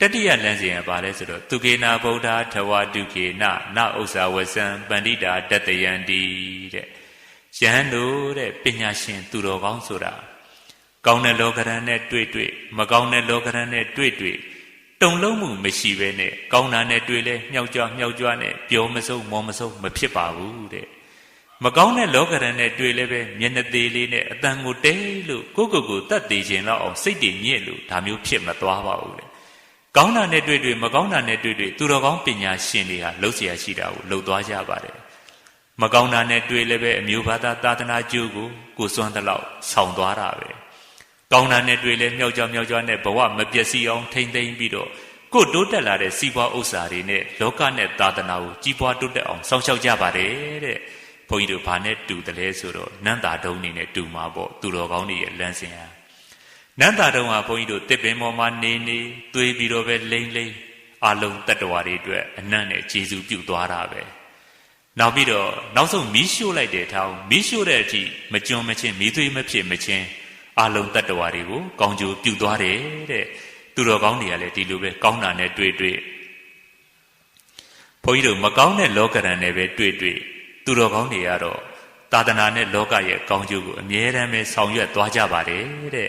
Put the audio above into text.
တတိယလမ်းစဉ်ကဘာလဲဆိုတော့သူကေနာဗုဒ္ဓထဝတုကေနနဥစ္စာဝဆံပန္တိတာတတယံတိတဲ့ယဟန်တို့တဲ့ပညာရှင်သူတော်ကောင်းဆိုတာကောင်းတဲ့လောကရန်နဲ့တွေ့တွေ့မကောင်းတဲ့လောကရန်နဲ့တွေ့တွေ့တုံလုံးမှုမရှိဘဲနဲ့ကောင်းတာနဲ့တွေ့လဲမြောက်ကြွနဲ့ပြောမစုံမောမစုံမဖြစ်ပါဘူးတဲ့မကောင်းတဲ့လောကရန်နဲ့တွေ့လဲပဲမျက်နှာသေးလေးနဲ့အတန်ကိုတဲလို့ကိုတတ်သေးခြင်းတော့အောင်စိတ်တည်ညစ်လို့ဒါမျိုးဖြစ်မသွားပါဘူးတဲ့ကောင်းတာနဲ့တွေ့တွေ့မကောင်းတာနဲ့တွေ့တွေ့သူတော်ကောင်းပညာရှင်တွေဟာလှုပ်เสียရှိတာကိုလှုပ်သွားကြပါတယ်မကောင်းတာနဲ့တွေ့လဲပဲအမျိုးဘာသာသာသနာကျိုးကိုစွန့်တဲ့လောက်ဆောင်သွားတာပဲကောင်းတာနဲ့တွေ့လဲမြောက်ကြနဲ့ဘဝမပျက်စီးအောင်ထိမ့်သိမ်းပြီးတော့ကိုတိုးတက်လာတဲ့စီးပွားဥစ္စာတွေနဲ့လောကနဲ့သာသနာကိုကြီးပွားတိုးတက်အောင်စောင့်ရှောက်ကြပါတယ်တဲ့ဘုန်းကြီးတို့ဘာနဲ့တူတယ်လဲဆိုတော့နန္တာတုံးနေနဲ့တူမှာပေါ့သူတော်ကောင်းတွေရဲ့လမ်းစဉ်ဟာနန္တာတုံးဟာဘုန်းကြီးတို့တစ်ပင်ပေါ်မှာနေသွေးပြီးတော့ပဲလိမ့်အလုံးတတ္တဝါတွေအတွက်အနံ့နဲ့ကျေစုပြုသွားတာပဲနောက်ပြီးတော့နောက်ဆုံးမီးရှို့လိုက်တဲ့ထောင်မီးရှို့တဲ့အထိမကျွမ်းမချင်းမီးသွေးမဖြစ်မချင်းအလုံးတတ္တဝါတွေကိုကောင်းကျိုးပြုသွားတယ်တဲ့သူတော်ကောင်းတွေကလည်းဒီလိုပဲကောင်းတာနဲ့တွေ့ဘုန်းကြီးတို့မကောင်းတဲ့လောကရန်နဲ့ပဲတွေ့သူတော်ကောင်းတွေကတော့သာသနာနဲ့လောကရဲ့ကောင်းကျိုးကိုအမြဲတမ်းပဲဆောင်ရွက်သွားကြပါတယ်တဲ့